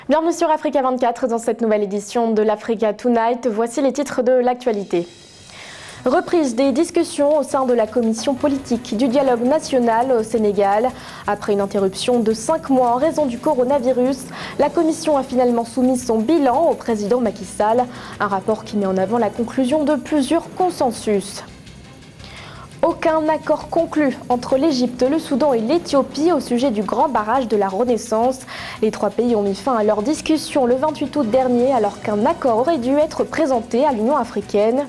Bienvenue sur Africa 24 dans cette nouvelle édition de l'Africa Tonight. Voici les titres de l'actualité. Reprise des discussions au sein de la commission politique du dialogue national au Sénégal. Après une interruption de 5 mois en raison du coronavirus, la commission a finalement soumis son bilan au président Macky Sall. Un rapport qui met en avant la conclusion de plusieurs consensus. Aucun accord conclu entre l'Égypte, le Soudan et l'Éthiopie au sujet du grand barrage de la Renaissance. Les trois pays ont mis fin à leur discussion le 28 août dernier alors qu'un accord aurait dû être présenté à l'Union africaine.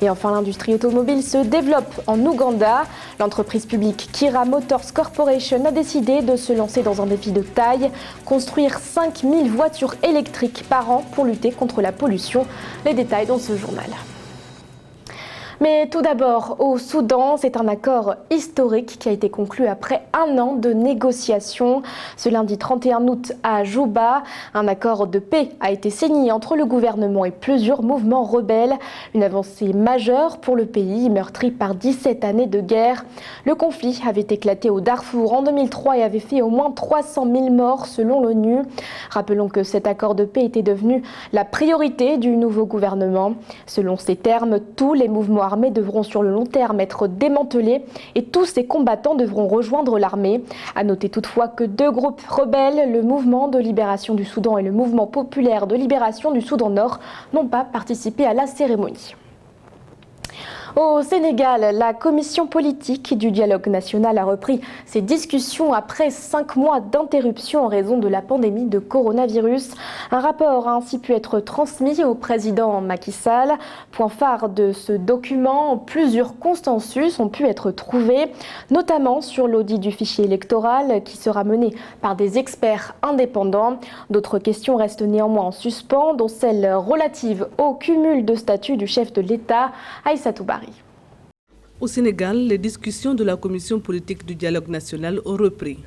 Et enfin, l'industrie automobile se développe en Ouganda. L'entreprise publique Kira Motors Corporation a décidé de se lancer dans un défi de taille, construire 5000 voitures électriques par an pour lutter contre la pollution. Les détails dans ce journal. Mais tout d'abord, au Soudan, c'est un accord historique qui a été conclu après 1 an de négociations. Ce lundi 31 août à Juba, un accord de paix a été signé entre le gouvernement et plusieurs mouvements rebelles. Une avancée majeure pour le pays, meurtri par 17 années de guerre. Le conflit avait éclaté au Darfour en 2003 et avait fait au moins 300 000 morts selon l'ONU. Rappelons que cet accord de paix était devenu la priorité du nouveau gouvernement. Selon ces termes, tous les mouvements armés devront sur le long terme être démantelés et tous ces combattants devront rejoindre l'armée. À noter toutefois que 2 groupes rebelles, le mouvement de libération du Soudan et le mouvement populaire de libération du Soudan Nord, n'ont pas participé à la cérémonie. Au Sénégal, la commission politique du dialogue national a repris ses discussions après 5 mois d'interruption en raison de la pandémie de coronavirus. Un rapport a ainsi pu être transmis au président Macky Sall. Point phare de ce document, plusieurs consensus ont pu être trouvés, notamment sur l'audit du fichier électoral qui sera mené par des experts indépendants. D'autres questions restent néanmoins en suspens, dont celle relative au cumul de statut du chef de l'État, Aïssatou Bari. Au Sénégal, les discussions de la commission politique du dialogue national ont repris.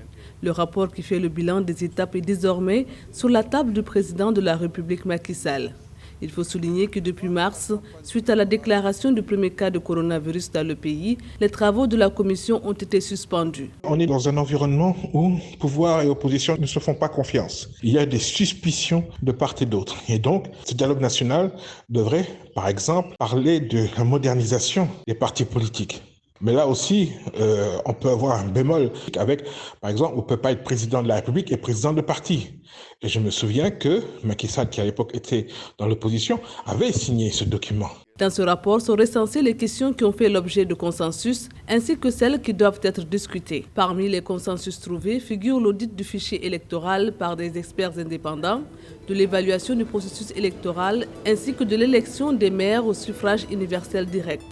Le rapport qui fait le bilan des étapes est désormais sur la table du président de la République Macky Sall. Il faut souligner que depuis mars, suite à la déclaration du premier cas de coronavirus dans le pays, les travaux de la commission ont été suspendus. On est dans un environnement où pouvoir et opposition ne se font pas confiance. Il y a des suspicions de part et d'autre. Et donc, ce dialogue national devrait, par exemple, parler de la modernisation des partis politiques. Mais là aussi, on peut avoir un bémol avec, par exemple, on ne peut pas être président de la République et président de parti. Et je me souviens que Macky Sall, qui à l'époque était dans l'opposition, avait signé ce document. Dans ce rapport sont recensées les questions qui ont fait l'objet de consensus, ainsi que celles qui doivent être discutées. Parmi les consensus trouvés figure l'audit du fichier électoral par des experts indépendants, de l'évaluation du processus électoral, ainsi que de l'élection des maires au suffrage universel direct.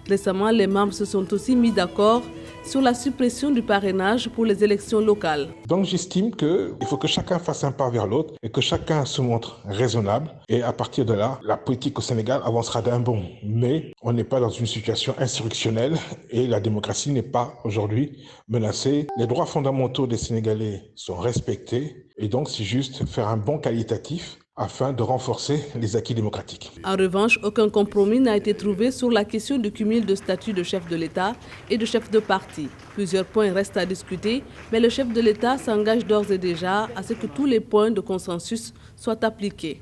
Récemment, les membres se sont aussi mis d'accord sur la suppression du parrainage pour les élections locales. Donc j'estime qu'il faut que chacun fasse un pas vers l'autre et que chacun se montre raisonnable. Et à partir de là, la politique au Sénégal avancera d'un bond. Mais on n'est pas dans une situation insurrectionnelle et la démocratie n'est pas aujourd'hui menacée. Les droits fondamentaux des Sénégalais sont respectés et donc c'est juste faire un bond qualitatif afin de renforcer les acquis démocratiques. En revanche, aucun compromis n'a été trouvé sur la question du cumul de statut de chef de l'État et de chef de parti. Plusieurs points restent à discuter, mais le chef de l'État s'engage d'ores et déjà à ce que tous les points de consensus soient appliqués.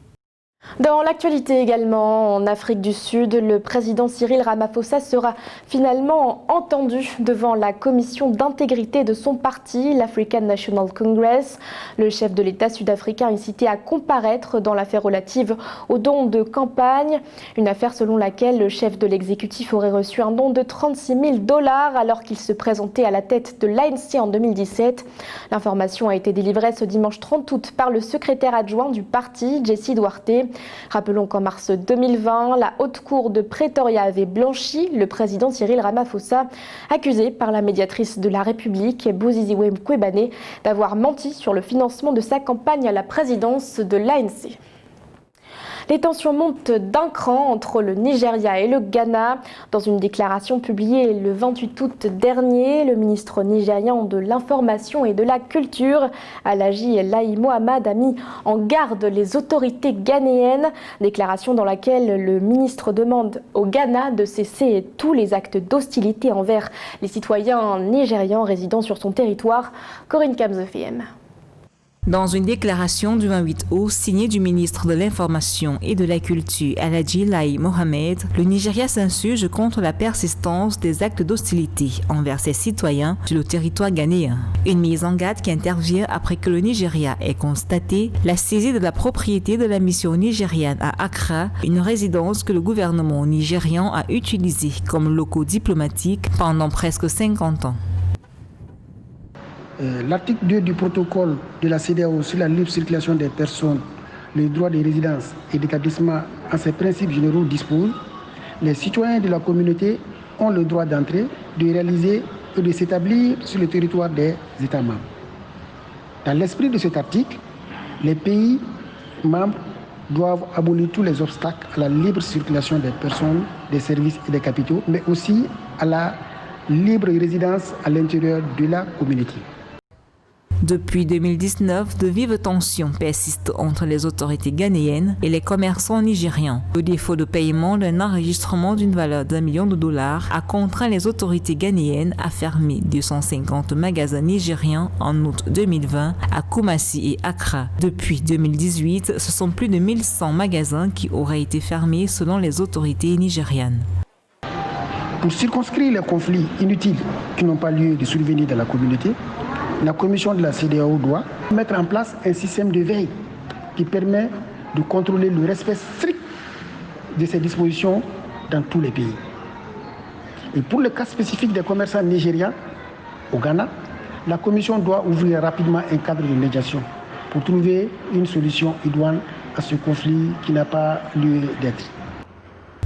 Dans l'actualité également, en Afrique du Sud, le président Cyril Ramaphosa sera finalement entendu devant la commission d'intégrité de son parti, l'African National Congress. Le chef de l'État sud-africain est cité à comparaître dans l'affaire relative aux dons de campagne. Une affaire selon laquelle le chef de l'exécutif aurait reçu un don de 36 000 $ alors qu'il se présentait à la tête de l'ANC en 2017. L'information a été délivrée ce dimanche 30 août par le secrétaire adjoint du parti, Jesse Duarte. Rappelons qu'en mars 2020, la haute cour de Pretoria avait blanchi le président Cyril Ramaphosa, accusé par la médiatrice de la République, Buziziwe Mqwebane, d'avoir menti sur le financement de sa campagne à la présidence de l'ANC. Les tensions montent d'un cran entre le Nigeria et le Ghana. Dans une déclaration publiée le 28 août dernier, le ministre nigérian de l'Information et de la Culture, Alhaji Lai Mohammed, a mis en garde les autorités ghanéennes. Déclaration dans laquelle le ministre demande au Ghana de cesser tous les actes d'hostilité envers les citoyens nigérians résidant sur son territoire. Corinne Kamzefiem. Dans une déclaration du 28 août signée du ministre de l'Information et de la Culture Alhaji Lai Mohammed, le Nigeria s'insurge contre la persistance des actes d'hostilité envers ses citoyens sur le territoire ghanéen. Une mise en garde qui intervient après que le Nigeria ait constaté la saisie de la propriété de la mission nigériane à Accra, une résidence que le gouvernement nigérian a utilisée comme locaux diplomatiques pendant presque 50 ans. L'article 2 du protocole de la CEDEAO sur la libre circulation des personnes, les droits de résidence et d'établissement en ses principes généraux dispose: les citoyens de la communauté ont le droit d'entrer, de réaliser et de s'établir sur le territoire des États membres. Dans l'esprit de cet article, les pays membres doivent abolir tous les obstacles à la libre circulation des personnes, des services et des capitaux, mais aussi à la libre résidence à l'intérieur de la communauté. Depuis 2019, de vives tensions persistent entre les autorités ghanéennes et les commerçants nigérians. Le défaut de paiement d'un enregistrement d'une valeur d'$1 million a contraint les autorités ghanéennes à fermer 250 magasins nigérians en août 2020 à Kumasi et Accra. Depuis 2018, ce sont plus de 1100 magasins qui auraient été fermés selon les autorités nigérianes. Pour circonscrire les conflits inutiles qui n'ont pas lieu de survenir dans la communauté, la commission de la CEDEAO doit mettre en place un système de veille qui permet de contrôler le respect strict de ces dispositions dans tous les pays. Et pour le cas spécifique des commerçants nigérians au Ghana, la commission doit ouvrir rapidement un cadre de médiation pour trouver une solution idoine à ce conflit qui n'a pas lieu d'être.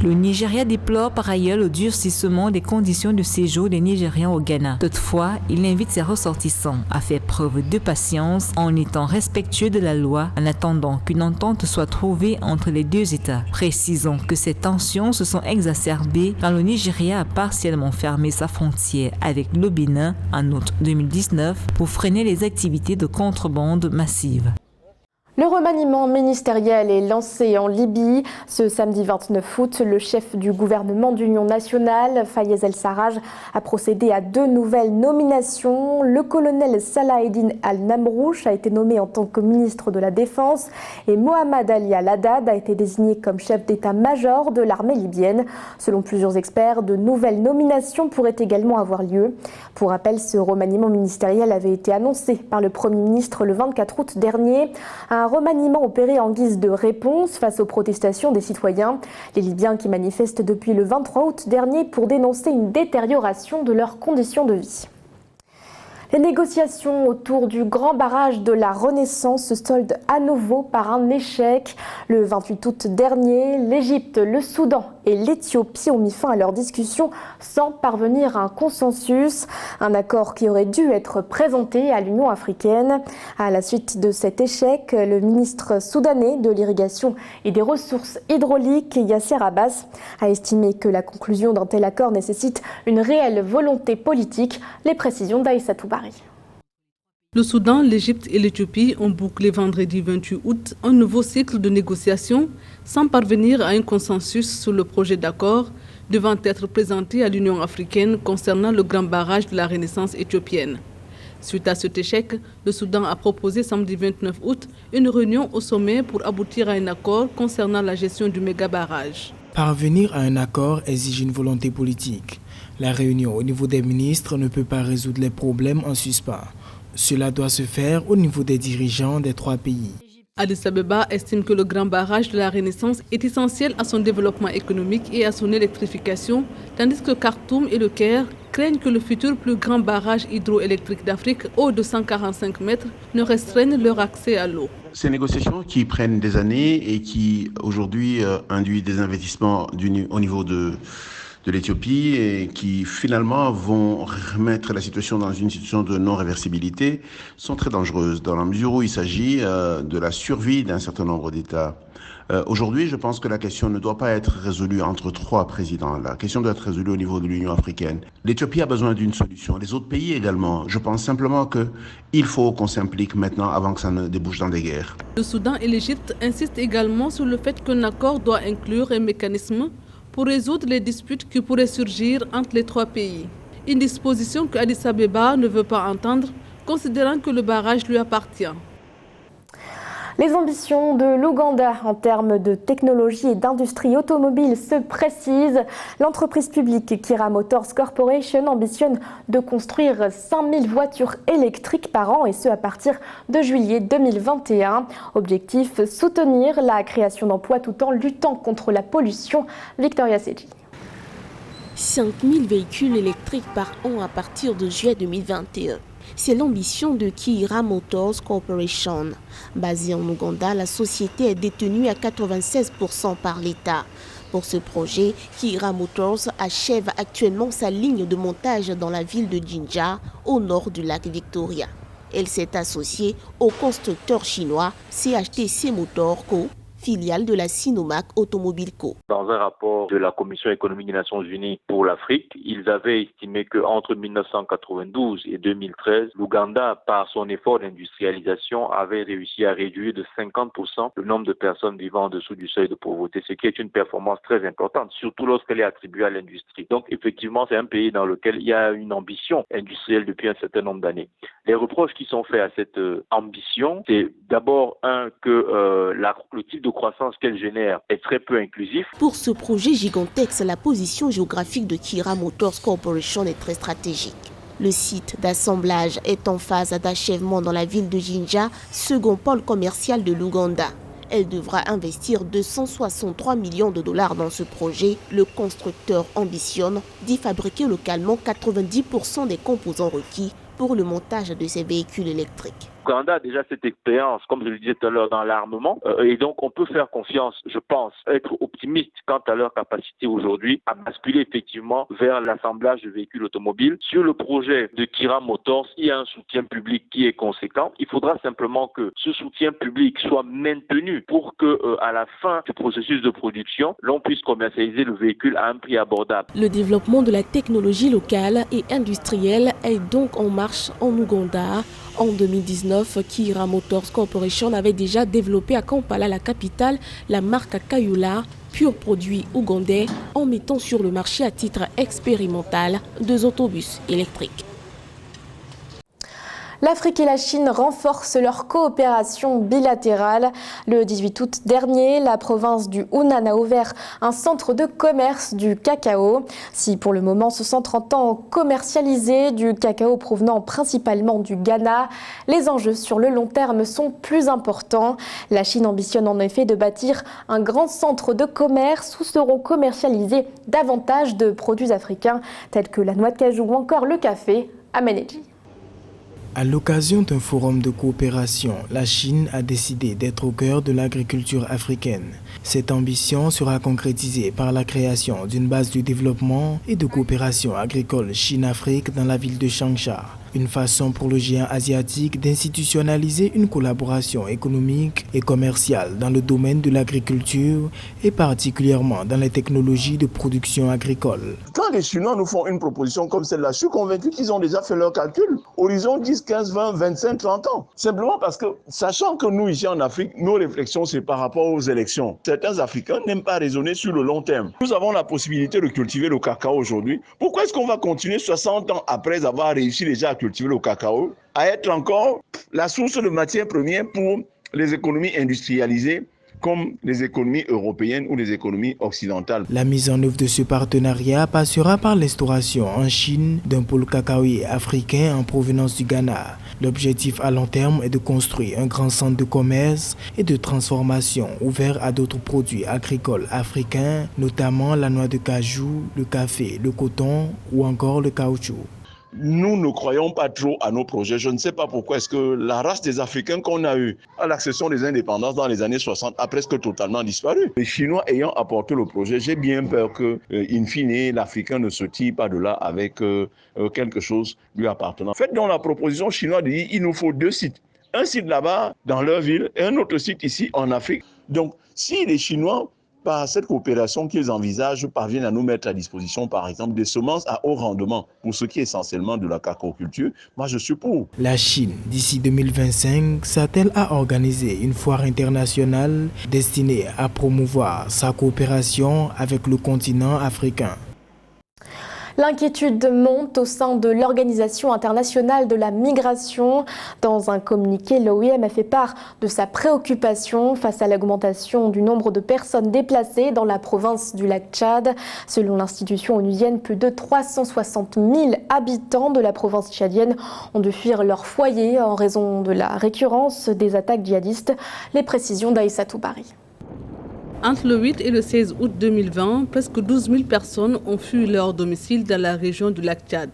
Le Nigeria déplore par ailleurs le durcissement des conditions de séjour des Nigérians au Ghana. Toutefois, il invite ses ressortissants à faire preuve de patience en étant respectueux de la loi en attendant qu'une entente soit trouvée entre les deux États. Précisons que ces tensions se sont exacerbées quand le Nigeria a partiellement fermé sa frontière avec le Bénin en août 2019 pour freiner les activités de contrebande massive. Le remaniement ministériel est lancé en Libye. Ce samedi 29 août, le chef du gouvernement d'union nationale, Fayez El-Sarraj, a procédé à 2 nouvelles nominations. Le colonel Salah Eddin Al-Namrouch a été nommé en tant que ministre de la Défense et Mohamed Ali Al-Haddad a été désigné comme chef d'état-major de l'armée libyenne. Selon plusieurs experts, de nouvelles nominations pourraient également avoir lieu. Pour rappel, ce remaniement ministériel avait été annoncé par le Premier ministre le 24 août dernier. Un remaniement opéré en guise de réponse face aux protestations des citoyens. Les Libyens qui manifestent depuis le 23 août dernier pour dénoncer une détérioration de leurs conditions de vie. Les négociations autour du grand barrage de la Renaissance se soldent à nouveau par un échec. Le 28 août dernier, l'Égypte, le Soudan et l'Éthiopie ont mis fin à leurs discussions sans parvenir à un consensus. Un accord qui aurait dû être présenté à l'Union africaine. À la suite de cet échec, le ministre soudanais de l'Irrigation et des Ressources hydrauliques, Yasser Abbas, a estimé que la conclusion d'un tel accord nécessite une réelle volonté politique. Les précisions d'Aïssatou Bari. Le Soudan, l'Égypte et l'Éthiopie ont bouclé vendredi 28 août un nouveau cycle de négociations sans parvenir à un consensus sur le projet d'accord devant être présenté à l'Union africaine concernant le grand barrage de la Renaissance éthiopienne. Suite à cet échec, le Soudan a proposé samedi 29 août une réunion au sommet pour aboutir à un accord concernant la gestion du méga-barrage. Parvenir à un accord exige une volonté politique. La réunion au niveau des ministres ne peut pas résoudre les problèmes en suspens. Cela doit se faire au niveau des dirigeants des 3 pays. Addis Abeba estime que le grand barrage de la Renaissance est essentiel à son développement économique et à son électrification, tandis que Khartoum et le Caire craignent que le futur plus grand barrage hydroélectrique d'Afrique, haut de 145 mètres, ne restreigne leur accès à l'eau. Ces négociations qui prennent des années et qui aujourd'hui induisent des investissements au niveau de l'Éthiopie et qui finalement vont remettre la situation dans une situation de non-réversibilité sont très dangereuses dans la mesure où il s'agit de la survie d'un certain nombre d'États. Aujourd'hui, je pense que la question ne doit pas être résolue entre 3 présidents. La question doit être résolue au niveau de l'Union africaine. L'Éthiopie a besoin d'une solution, les autres pays également. Je pense simplement qu'il faut qu'on s'implique maintenant avant que ça ne débouche dans des guerres. Le Soudan et l'Égypte insistent également sur le fait qu'un accord doit inclure un mécanisme pour résoudre les disputes qui pourraient surgir entre les 3 pays. Une disposition que Addis Abeba ne veut pas entendre, considérant que le barrage lui appartient. Les ambitions de l'Ouganda en termes de technologie et d'industrie automobile se précisent. L'entreprise publique Kira Motors Corporation ambitionne de construire 5000 voitures électriques par an et ce à partir de juillet 2021. Objectif, soutenir la création d'emplois tout en luttant contre la pollution. Victoria Seji. 5000 véhicules électriques par an à partir de juillet 2021. C'est l'ambition de Kira Motors Corporation. Basée en Ouganda, la société est détenue à 96% par l'État. Pour ce projet, Kira Motors achève actuellement sa ligne de montage dans la ville de Jinja, au nord du lac Victoria. Elle s'est associée au constructeur chinois CHTC Motor Co., filiale de la Sinomac Automobile Co. Dans un rapport de la Commission économique des Nations Unies pour l'Afrique, ils avaient estimé qu'entre 1992 et 2013, l'Ouganda, par son effort d'industrialisation, avait réussi à réduire de 50% le nombre de personnes vivant en dessous du seuil de pauvreté, ce qui est une performance très importante, surtout lorsqu'elle est attribuée à l'industrie. Donc effectivement, c'est un pays dans lequel il y a une ambition industrielle depuis un certain nombre d'années. Les reproches qui sont faits à cette ambition, c'est d'abord que le type de croissance qu'elle génère est très peu inclusif. Pour ce projet gigantesque, la position géographique de Kira Motors Corporation est très stratégique. Le site d'assemblage est en phase d'achèvement dans la ville de Jinja, second pôle commercial de l'Ouganda. Elle devra investir 263 millions de dollars dans ce projet. Le constructeur ambitionne d'y fabriquer localement 90% des composants requis pour le montage de ces véhicules électriques. L'Ouganda a déjà cette expérience, comme je le disais tout à l'heure, dans l'armement. Et donc, on peut faire confiance, je pense, être optimiste quant à leur capacité aujourd'hui à basculer effectivement vers l'assemblage de véhicules automobiles. Sur le projet de Kira Motors, il y a un soutien public qui est conséquent. Il faudra simplement que ce soutien public soit maintenu pour que, à la fin du processus de production, l'on puisse commercialiser le véhicule à un prix abordable. Le développement de la technologie locale et industrielle est donc en marche en Ouganda. En 2019, Kira Motors Corporation avait déjà développé à Kampala, la capitale, la marque Kayula, pur produit ougandais, en mettant sur le marché à titre expérimental 2 autobus électriques. L'Afrique et la Chine renforcent leur coopération bilatérale. Le 18 août dernier, la province du Hunan a ouvert un centre de commerce du cacao. Si pour le moment ce centre entend commercialiser du cacao provenant principalement du Ghana, les enjeux sur le long terme sont plus importants. La Chine ambitionne en effet de bâtir un grand centre de commerce où seront commercialisés davantage de produits africains tels que la noix de cajou ou encore le café. Ameneji. À l'occasion d'un forum de coopération, la Chine a décidé d'être au cœur de l'agriculture africaine. Cette ambition sera concrétisée par la création d'une base de développement et de coopération agricole Chine-Afrique dans la ville de Changsha. Une façon pour le géant asiatique d'institutionnaliser une collaboration économique et commerciale dans le domaine de l'agriculture et particulièrement dans les technologies de production agricole. Quand les Chinois nous font une proposition comme celle-là, je suis convaincu qu'ils ont déjà fait leur calcul. Horizon 10, 15, 20, 25, 30 ans. Simplement parce que, sachant que nous ici en Afrique, nos réflexions c'est par rapport aux élections. Certains Africains n'aiment pas raisonner sur le long terme. Nous avons la possibilité de cultiver le cacao aujourd'hui. Pourquoi est-ce qu'on va continuer 60 ans après avoir réussi déjà à cultiver le cacao, à être encore la source de matières premières pour les économies industrialisées comme les économies européennes ou les économies occidentales. La mise en œuvre de ce partenariat passera par l'instauration en Chine d'un pôle cacaoyer africain en provenance du Ghana. L'objectif à long terme est de construire un grand centre de commerce et de transformation ouvert à d'autres produits agricoles africains, notamment la noix de cajou, le café, le coton ou encore le caoutchouc. Nous ne croyons pas trop à nos projets. Je ne sais pas pourquoi est-ce que la race des Africains qu'on a eue à l'accession des indépendances dans les années 60 a presque totalement disparu. Les Chinois ayant apporté le projet, j'ai bien peur que, in fine, l'Africain ne se tire pas de là avec quelque chose lui appartenant. Faites donc la proposition chinoise de dire qu'il nous faut 2 sites. Un site là-bas, dans leur ville, et un autre site ici, en Afrique. Donc, si les Chinois, par cette coopération qu'ils envisagent, parviennent à nous mettre à disposition, par exemple, des semences à haut rendement pour ce qui est essentiellement de la cacaoculture, moi je suis pour. La Chine, d'ici 2025, s'attelle à organiser une foire internationale destinée à promouvoir sa coopération avec le continent africain. L'inquiétude monte au sein de l'Organisation internationale de la migration. Dans un communiqué, l'OIM a fait part de sa préoccupation face à l'augmentation du nombre de personnes déplacées dans la province du lac Tchad. Selon l'institution onusienne, plus de 360 000 habitants de la province tchadienne ont dû fuir leur foyer en raison de la récurrence des attaques djihadistes. Les précisions d'Aïssatou Bari. Entre le 8 et le 16 août 2020, presque 12 000 personnes ont fui leur domicile dans la région du lac Tchad.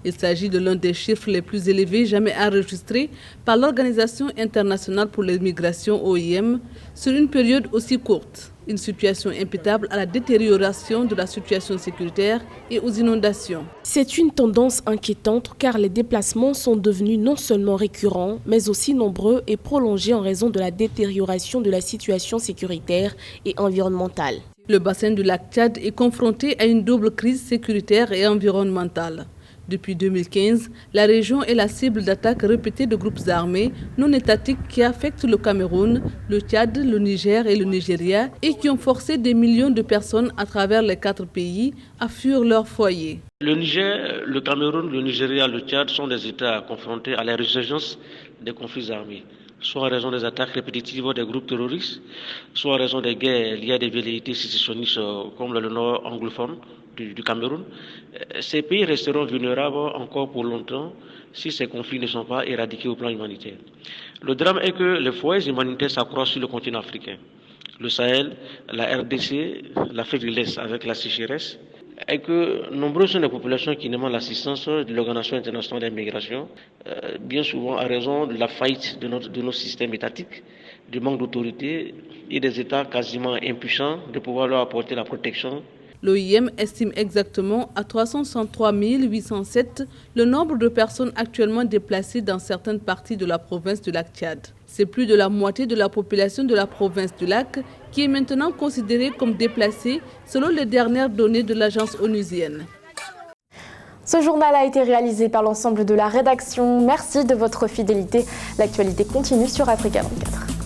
Il s'agit de l'un des chiffres les plus élevés jamais enregistrés par l'Organisation internationale pour les migrations OIM sur une période aussi courte. Une situation imputable à la détérioration de la situation sécuritaire et aux inondations. C'est une tendance inquiétante car les déplacements sont devenus non seulement récurrents, mais aussi nombreux et prolongés en raison de la détérioration de la situation sécuritaire et environnementale. Le bassin du lac Tchad est confronté à une double crise sécuritaire et environnementale. Depuis 2015, la région est la cible d'attaques répétées de groupes armés non étatiques qui affectent le Cameroun, le Tchad, le Niger et le Nigeria et qui ont forcé des millions de personnes à travers les 4 pays à fuir leur foyer. Le Niger, le Cameroun, le Nigeria, le Tchad sont des États confrontés à la résurgence des conflits armés, soit en raison des attaques répétitives des groupes terroristes, soit en raison des guerres liées à des velléités sécessionnistes comme le nord anglophone du Cameroun. Ces pays resteront vulnérables encore pour longtemps si ces conflits ne sont pas éradiqués au plan humanitaire. Le drame est que les foyers humanitaires s'accroissent sur le continent africain. Le Sahel, la RDC, l'Afrique de l'Est avec la sécheresse, et que nombreuses sont les populations qui demandent l'assistance de l'Organisation internationale des migrations, bien souvent à raison de la faillite de nos systèmes étatiques, du manque d'autorité et des États quasiment impuissants de pouvoir leur apporter la protection. L'OIM estime exactement à 363 807 le nombre de personnes actuellement déplacées dans certaines parties de la province du lac Tchad. C'est plus de la moitié de la population de la province du lac qui est maintenant considérée comme déplacée selon les dernières données de l'agence onusienne. Ce journal a été réalisé par l'ensemble de la rédaction. Merci de votre fidélité. L'actualité continue sur Africa 24.